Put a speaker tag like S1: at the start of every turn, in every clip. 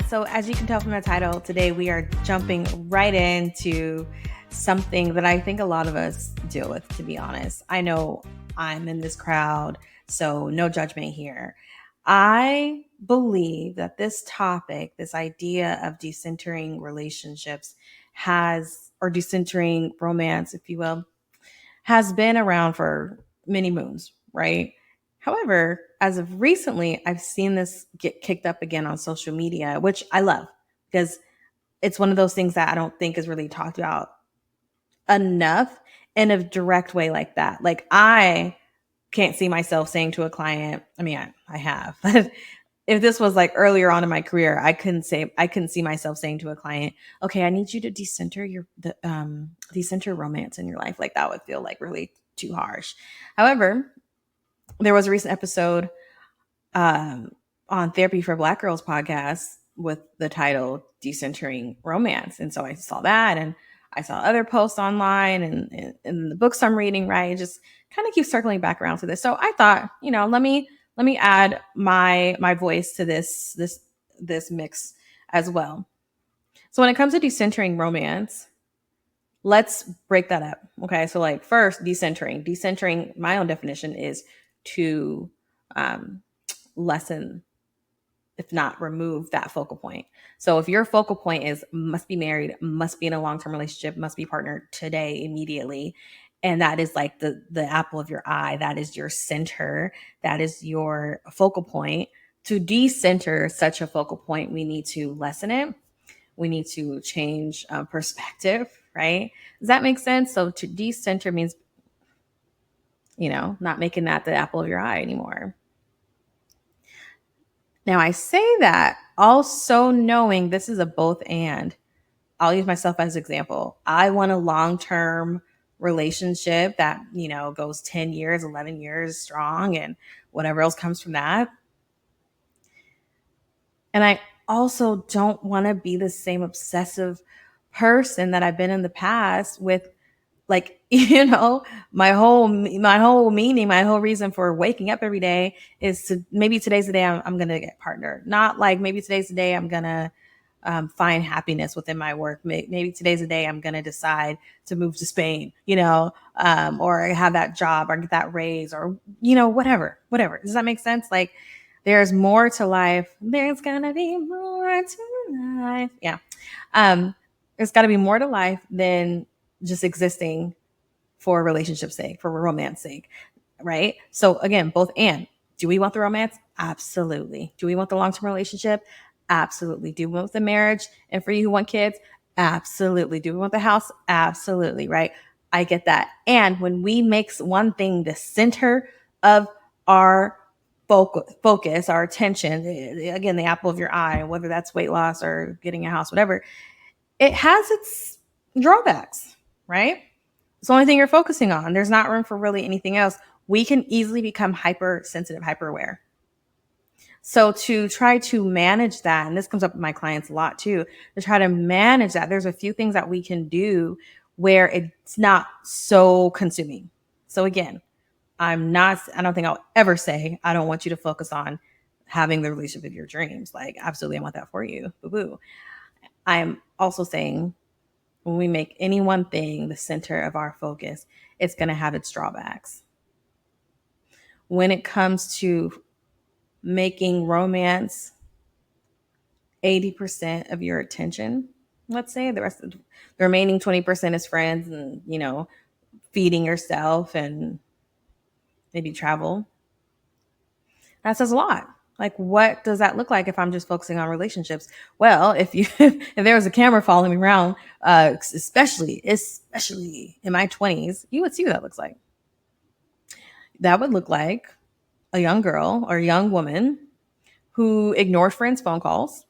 S1: So as you can tell from the title, today we are jumping right into something that I think a lot of us deal with, to be honest. I know I'm in this crowd, so no judgment here. I believe that this topic, this idea of decentering relationships or decentering romance, if you will, has been around for many moons, right? However, as of recently, I've seen this get kicked up again on social media, which I love because it's one of those things that I don't think is really talked about enough in a direct way like that. Like, I can't see myself saying to a client, I have, but if this was like earlier on in my career, I couldn't see myself saying to a client, okay, I need you to decenter romance in your life. Like, that would feel like really too harsh. However, there was a recent episode on Therapy for Black Girls podcast with the title Decentering Romance. And so I saw that, and I saw other posts online and the books I'm reading, right? It just kind of keeps circling back around to this. So I thought, let me add my voice to this mix as well. So when it comes to decentering romance, let's break that up. Okay. So, like, first, decentering, my own definition is to lessen, if not remove, that focal point. So if your focal point is must be married, must be in a long-term relationship, must be partnered today, immediately, and that is like the apple of your eye, that is your center, that is your focal point. To decenter such a focal point, we need to lessen it. We need to change perspective, right? Does that make sense? So to decenter means, not making that the apple of your eye anymore. Now, I say that also knowing this is a both and. I'll use myself as an example. I want a long-term relationship that, goes 10 years, 11 years strong, and whatever else comes from that. And I also don't want to be the same obsessive person that I've been in the past with, like, my whole meaning, my whole reason for waking up every day is to, maybe today's the day I'm going to get partnered. Not like, maybe today's the day I'm going to find happiness within my work. Maybe today's the day I'm going to decide to move to Spain, or have that job or get that raise, or, whatever. Does that make sense? Like, there's more to life. There's going to be more to life. Yeah. There's got to be more to life than just existing for relationship's sake, for romance sake, right? So again, both and. Do we want the romance? Absolutely. Do we want the long-term relationship? Absolutely. Do we want the marriage? And for you who want kids? Absolutely. Do we want the house? Absolutely, right? I get that. And when we make one thing the center of our focus, our attention, again, the apple of your eye, whether that's weight loss or getting a house, whatever, it has its drawbacks, right? It's the only thing you're focusing on. There's not room for really anything else. We can easily become hypersensitive, hyper aware. So to try to manage that, and this comes up with my clients a lot too, to try to manage that, there's a few things that we can do where it's not so consuming. So again, I don't think I'll ever say, I don't want you to focus on having the relationship of your dreams. Like, absolutely, I want that for you. Boo boo. I'm also saying, when we make any one thing the center of our focus, it's going to have its drawbacks. When it comes to making romance 80% of your attention, let's say the remaining 20% is friends and, feeding yourself and maybe travel, that says a lot. Like, what does that look like if I'm just focusing on relationships? Well, if there was a camera following me around, especially in my 20s, you would see what that looks like. That would look like a young girl or a young woman who ignored friends' phone calls,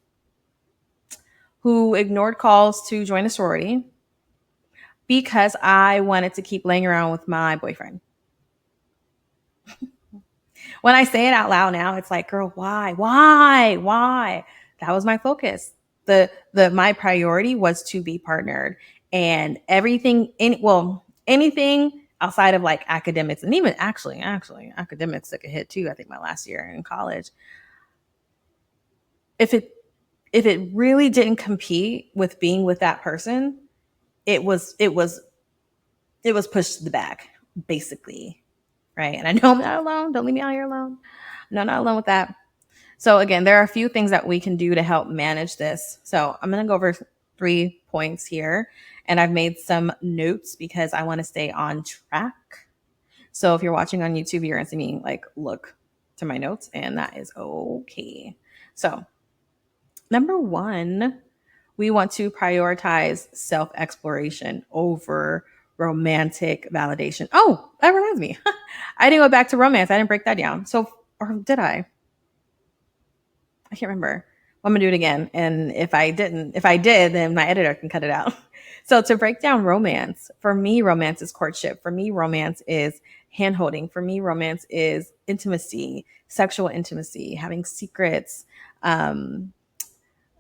S1: who ignored calls to join a sorority because I wanted to keep laying around with my boyfriend. When I say it out loud now, it's like, girl, why? That was my focus. My priority was to be partnered, and anything outside of like academics, and even actually academics took a hit too. I think my last year in college. If if it really didn't compete with being with that person, it was pushed to the back, basically. Right. And I know I'm not alone. Don't leave me out here alone. No, not alone with that. So again, there are a few things that we can do to help manage this. So I'm going to go over 3 points here, and I've made some notes because I want to stay on track. So if you're watching on YouTube, you're going to see me like look to my notes, and that is okay. So number one, we want to prioritize self exploration over romantic validation. Oh, that reminds me. I didn't go back to romance. I didn't break that down. So, or did I? I can't remember. I'm gonna do it again. And if I did, then my editor can cut it out. So to break down romance, for me, romance is courtship. For me, romance is handholding. For me, romance is intimacy, sexual intimacy, having secrets, um,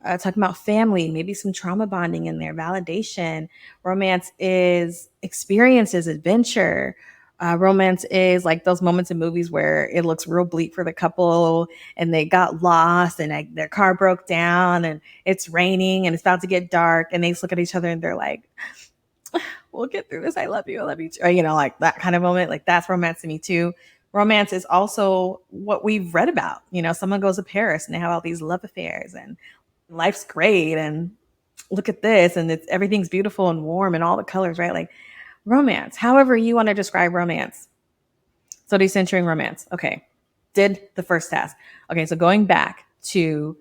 S1: talking about family, maybe some trauma bonding in there, validation. Romance is experiences, adventure. Romance is like those moments in movies where it looks real bleak for the couple and they got lost and like, their car broke down and it's raining and it's about to get dark and they just look at each other and they're like, we'll get through this. I love you. I love you too. Or, like that kind of moment. Like that's romance to me too. Romance is also what we've read about. Someone goes to Paris and they have all these love affairs and life's great and look at this and it's everything's beautiful and warm and all the colors, right? Like romance, however you want to describe romance. So decentering romance. Okay. Did the first task. Okay. So going back to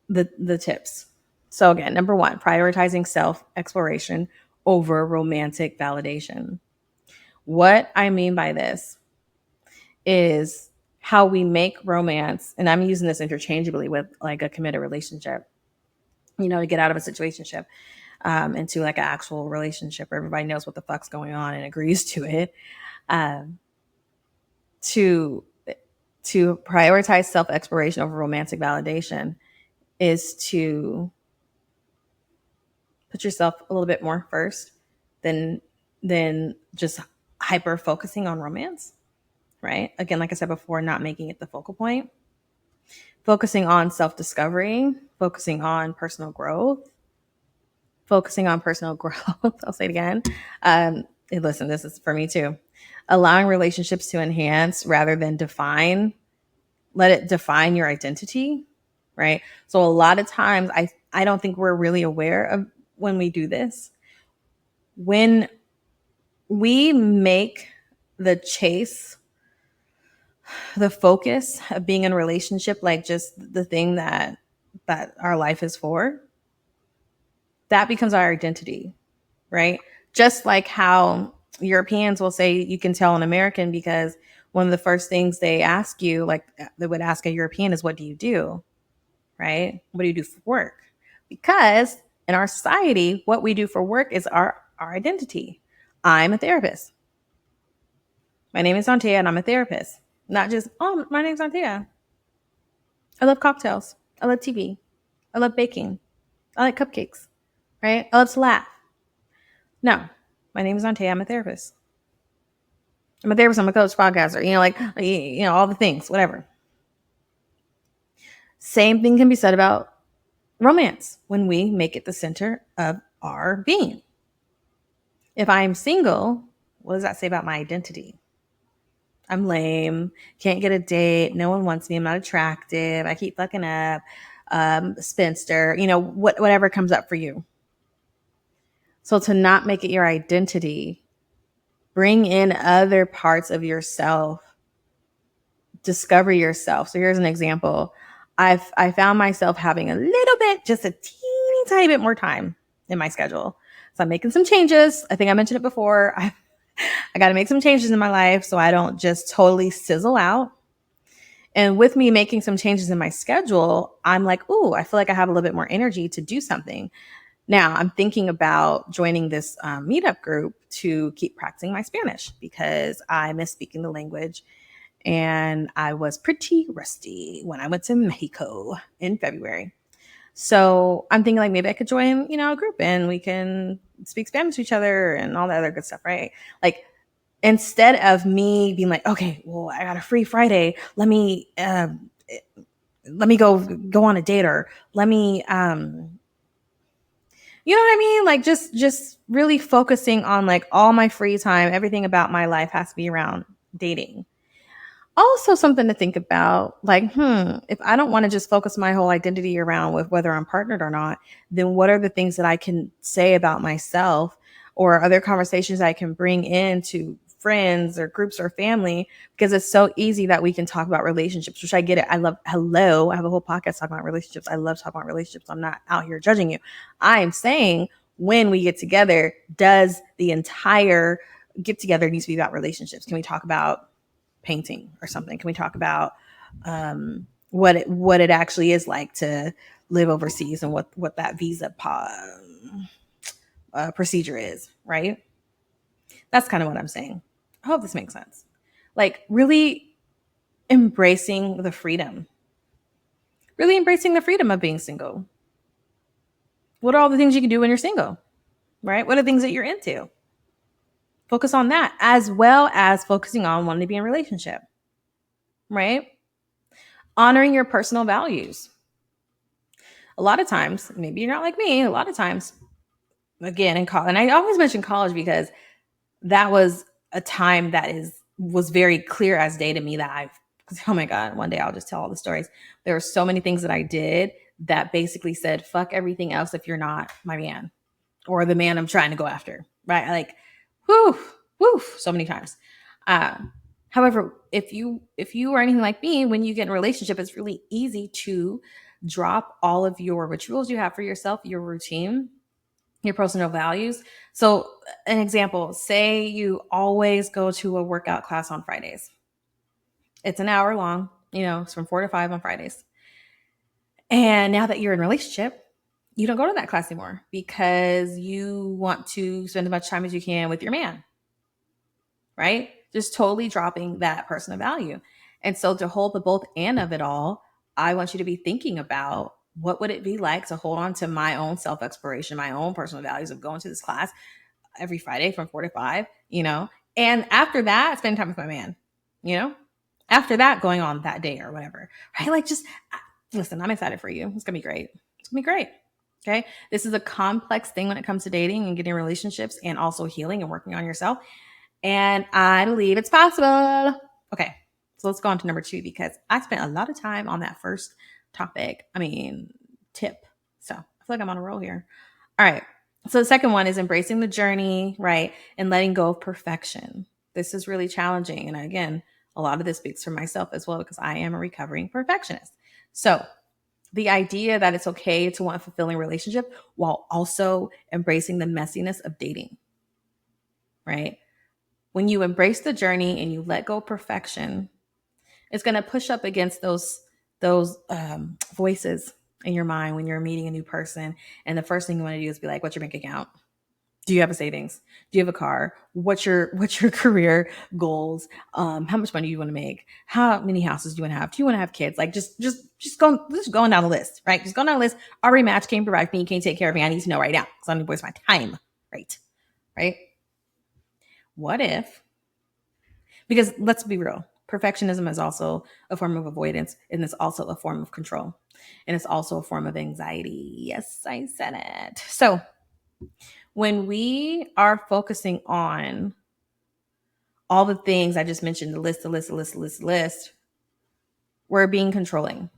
S1: the tips. So again, number one, prioritizing self exploration over romantic validation. What I mean by this is how we make romance, and I'm using this interchangeably with like a committed relationship, to get out of a situationship into like an actual relationship where everybody knows what the fuck's going on and agrees to it. Um, to to prioritize self exploration over romantic validation is to put yourself a little bit more first than just hyper focusing on romance, right? Again, like I said before, not making it the focal point, focusing on self discovery, focusing on personal growth, I'll say it again. And listen, this is for me too. Allowing relationships to enhance rather than define. Let it define your identity, right? So a lot of times I don't think we're really aware of when we do this. When we make the chase, the focus of being in a relationship like just the thing that our life is for, that becomes our identity, right? Just like how Europeans will say you can tell an American because one of the first things they ask you, like they would ask a European, is what do you do? Right? What do you do for work? Because in our society, what we do for work is our identity. I'm a therapist. My name is Antea and I'm a therapist. Not just, oh, my name's Antea. I love cocktails. I love TV. I love baking. I like cupcakes. Right? I love to laugh. No, my name is Antea. I'm a therapist. I'm a therapist. I'm a coach, podcaster. All the things, whatever. Same thing can be said about romance when we make it the center of our being. If I'm single, what does that say about my identity? I'm lame, can't get a date, no one wants me, I'm not attractive, I keep fucking up, spinster, whatever comes up for you. So to not make it your identity, bring in other parts of yourself, discover yourself. So here's an example. I found myself having a little bit, just a teeny tiny bit more time in my schedule. So I'm making some changes. I think I mentioned it before. I got to make some changes in my life so I don't just totally sizzle out. And with me making some changes in my schedule, I'm like, ooh, I feel like I have a little bit more energy to do something. Now I'm thinking about joining this meetup group to keep practicing my Spanish because I miss speaking the language. And I was pretty rusty when I went to Mexico in February. So I'm thinking like maybe I could join, a group and we can speak Spanish to each other and all that other good stuff, right? Like instead of me being like, okay, well, I got a free Friday. Let me let me go on a date, or let me you know what I mean? Like just really focusing on like all my free time, everything about my life has to be around dating. Also something to think about, like, if I don't want to just focus my whole identity around with whether I'm partnered or not, then what are the things that I can say about myself, or other conversations I can bring into friends or groups or family? Because it's so easy that we can talk about relationships, which I get it. I love, hello, I have a whole podcast talking about relationships. I love talking about relationships. I'm not out here judging you. I am saying, when we get together, does the entire get together needs to be about relationships? Can we talk about painting or something? Can we talk about what it actually is like to live overseas, and what that visa procedure is, right? That's kind of what I'm saying. I hope this makes sense. Like, really embracing the freedom, really embracing the freedom of being single. What are all the things you can do when you're single, right? What are things that you're into? Focus on that, as well as focusing on wanting to be in a relationship, right? Honoring your personal values. A lot of times, maybe you're not like me, a lot of times, again, in college, and I always mention college because that was a time that was very clear as day to me, that oh my God, one day I'll just tell all the stories. There were so many things that I did that basically said, fuck everything else if you're not my man, or the man I'm trying to go after, right? Like, whoo, whoo, so many times. Uh, However, if you are anything like me, when you get in a relationship, it's really easy to drop all of your rituals you have for yourself, your routine, your personal values. So, an example, say you always go to a workout class on Fridays. It's an hour long, it's from 4 to 5 on Fridays. And now that you're in a relationship, you don't go to that class anymore because you want to spend as much time as you can with your man, right? Just totally dropping that personal value. And so, to hold the both and of it all, I want you to be thinking about, what would it be like to hold on to my own self exploration, my own personal values of going to this class every Friday from 4 to 5. And after that, spend time with my man, you know, after that, going on that day or whatever, right? Like, just listen, I'm excited for you. It's going to be great. It's going to be great. Okay. This is a complex thing when it comes to dating and getting relationships, and also healing and working on yourself. And I believe it's possible. Okay. So let's go on to number 2, because I spent a lot of time on that first topic. Tip. So I feel like I'm on a roll here. All right. So the second one is embracing the journey, right? And letting go of perfection. This is really challenging. And again, a lot of this speaks for myself as well, because I am a recovering perfectionist. So the idea that it's okay to want a fulfilling relationship while also embracing the messiness of dating, right? When you embrace the journey and you let go of perfection, it's going to push up against those voices in your mind when you're meeting a new person. And the first thing you want to do is be like, what's your bank account? Do you have a savings? Do you have a car? What's your career goals? How much money do you want to make? How many houses do you want to have? Do you want to have kids? Like, just going down the list, right? Just going down the list. Already match, can't provide for me, can't take care of me. I need to know right now, because I don't need to waste my time. Right. What if, because let's be real, perfectionism is also a form of avoidance, and it's also a form of control, and it's also a form of anxiety. Yes, I said it. So when we are focusing on all the things I just mentioned, the list, we're being controlling.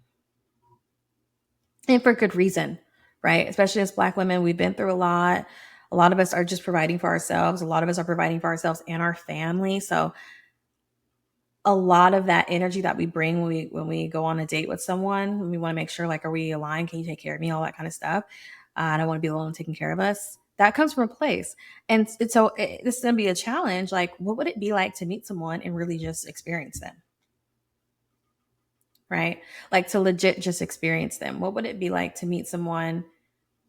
S1: And for good reason, right? Especially as Black women, we've been through a lot. A lot of us are just providing for ourselves. A lot of us are providing for ourselves and our family. So a lot of that energy that we bring when we go on a date with someone, we want to make sure, like, are we aligned? Can you take care of me? All that kind of stuff. I don't want to be alone taking care of us. That comes from a place. And so this is going to be a challenge. Like, what would it be like to meet someone and really just experience them? Right? Like, to legit just experience them. What would it be like to meet someone?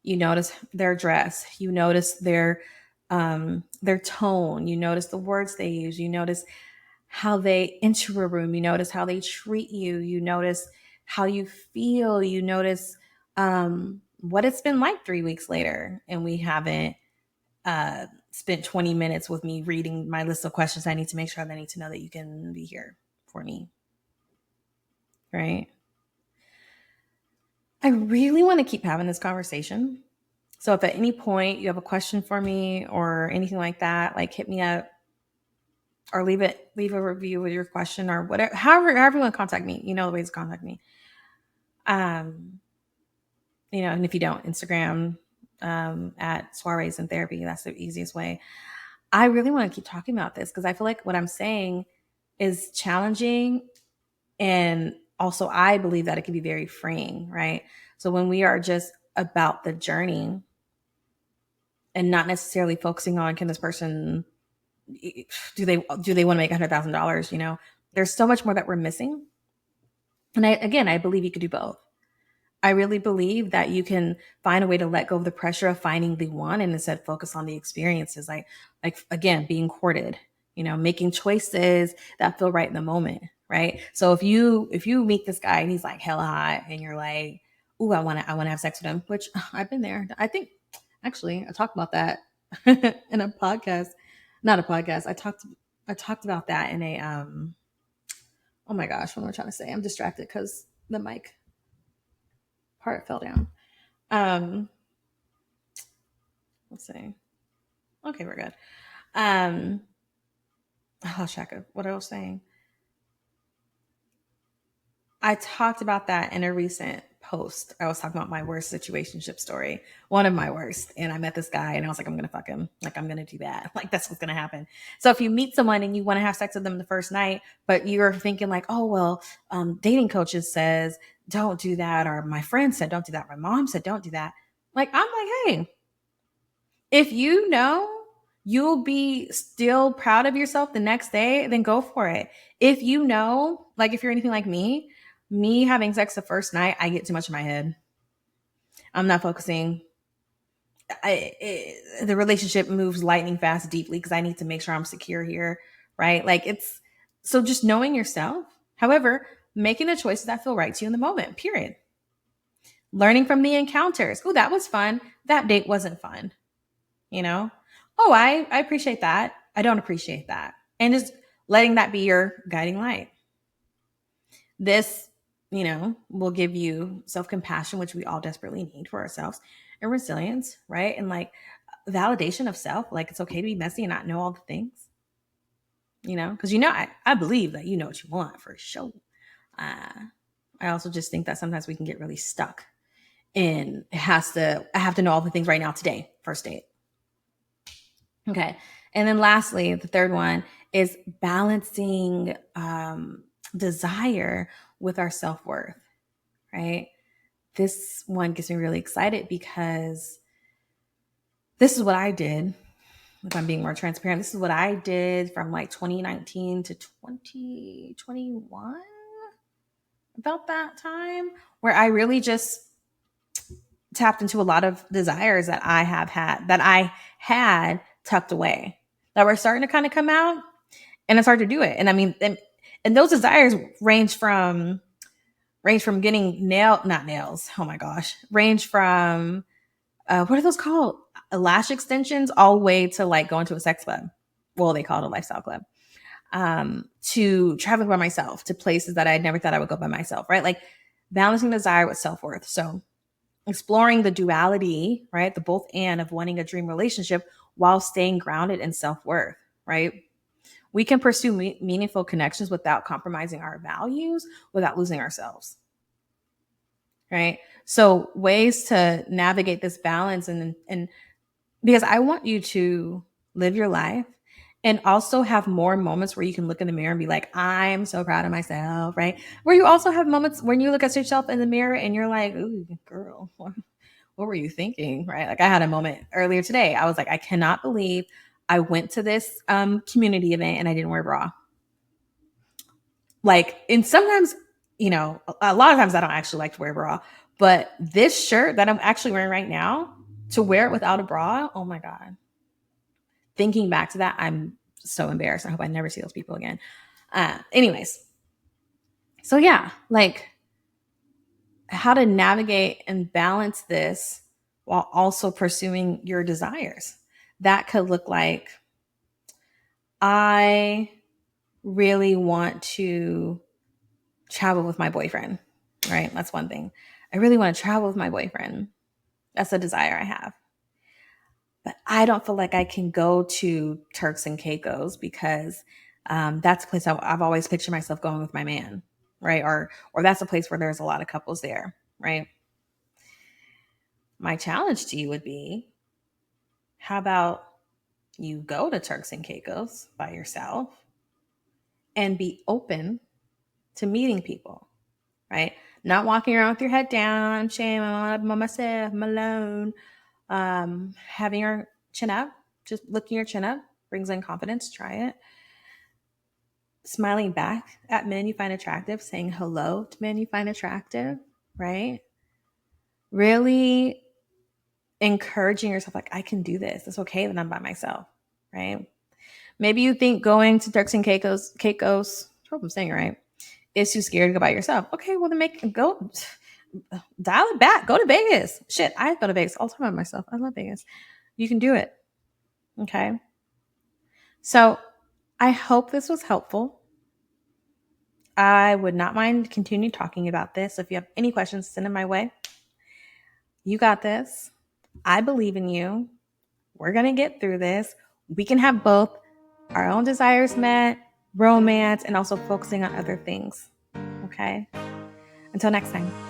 S1: You notice their dress, you notice their tone, you notice the words they use, you notice how they enter a room, you notice how they treat you, you notice how you feel, you notice what it's been like 3 weeks later, and we haven't spent 20 minutes with me reading my list of questions I need to make sure that I need to know that you can be here for me, right? really want to keep having this conversation. So if at any point you have a question for me or anything like that, like hit me up or leave a review with your question or whatever, however you want to contact me, you know the ways to contact me. Um, and if you don't, Instagram at soirees and therapy, that's the easiest way. I really want to keep talking about this because I feel like what I'm saying is challenging. And also, I believe that it can be very freeing, right? So when we are just about the journey and not necessarily focusing on can this person do they want to make $100,000? There's so much more that we're missing. And I believe you could do both. I really believe that you can find a way to let go of the pressure of finding the one and instead focus on the experiences, like again, being courted, making choices that feel right in the moment, right? So if you meet this guy and he's like hella hot and you're like, "Ooh, I want to have sex with him," which I've been there. I think actually I talked about that in a podcast, not a podcast. I talked about that in a oh my gosh, what am I trying to say? I'm distracted because the mic part fell down. Um, let's see. Okay, we're good. I lost track of what I was saying. I talked about that in a recent post. I was talking about my worst situationship story, one of my worst. And I met this guy and I was like, I'm going to fuck him. Like, I'm going to do that. Like, that's what's going to happen. So if you meet someone and you want to have sex with them the first night, but you're thinking like, oh, well, dating coaches says, don't do that. Or my friend said, don't do that. My mom said, don't do that. Like, I'm like, hey, if you'll be still proud of yourself the next day, then go for it. If like if you're anything like me having sex the first night, I get too much in my head. I'm not focusing. The relationship moves lightning fast deeply because I need to make sure I'm secure here, right? Like it's so just knowing yourself. However, making the choices that feel right to you in the moment, period. Learning from the encounters. Oh, that was fun. That date wasn't fun. you know oh, I appreciate that. I don't appreciate that. And just letting that be your guiding light. This will give you self-compassion, which we all desperately need for ourselves, and resilience, right? And like validation of self, like it's okay to be messy and not know all the things, because I believe that you know what you want for sure. uh, I also just think that sometimes we can get really stuck in I have to know all the things right now today, first date. Okay. And then lastly, the third one is balancing desire with our self worth, right? This one gets me really excited because this is what I did. If I'm being more transparent, this is what I did from like 2019 to 2021, about that time, where I really just tapped into a lot of desires that I had tucked away that were starting to kind of come out, and it's hard to do it. And I mean, and those desires range from getting not nails. Oh my gosh, range from what are those called? Lash extensions, all the way to like going to a sex club. Well, they call it a lifestyle club. To traveling by myself to places that I never thought I would go by myself. Right, like balancing desire with self worth. So exploring the duality, right? The both and of wanting a dream relationship while staying grounded in self worth, right? We can pursue meaningful connections without compromising our values, without losing ourselves, right? So ways to navigate this balance and because I want you to live your life and also have more moments where you can look in the mirror and be like, I'm so proud of myself, right? Where you also have moments when you look at yourself in the mirror and you're like, ooh, girl, what were you thinking, right? Like I had a moment earlier today. I was like, I cannot believe I went to this community event and I didn't wear a bra. Like, and sometimes, a lot of times I don't actually like to wear a bra, but this shirt that I'm actually wearing right now, to wear it without a bra, oh my God. Thinking back to that, I'm so embarrassed. I hope I never see those people again. Anyways, so yeah, like how to navigate and balance this while also pursuing your desires. That could look like, I really want to travel with my boyfriend. right? That's one thing. I really want to travel with my boyfriend. That's a desire I have. But I don't feel like I can go to Turks and Caicos because that's a place I've always pictured myself going with my man, right? Or that's a place where there's a lot of couples there, right? My challenge to you would be, how about you go to Turks and Caicos by yourself and be open to meeting people, right? Not walking around with your head down, shame, I'm by myself, I'm alone. Having your chin up, just lifting your chin up brings in confidence. Try it. Smiling back at men you find attractive, saying hello to men you find attractive, right? Really encouraging yourself, like, I can do this. It's okay that I'm by myself, right? Maybe you think going to Turks and Caicos, I hope I'm saying it right, is too scared to go by yourself. Okay, well then go dial it back. Go to Vegas. Shit, I go to Vegas all the time by myself. I love Vegas. You can do it. Okay. So I hope this was helpful. I would not mind continue talking about this. If you have any questions, send them my way. You got this. I believe in you. We're going to get through this. We can have both our own desires met, romance, and also focusing on other things. Okay. Until next time.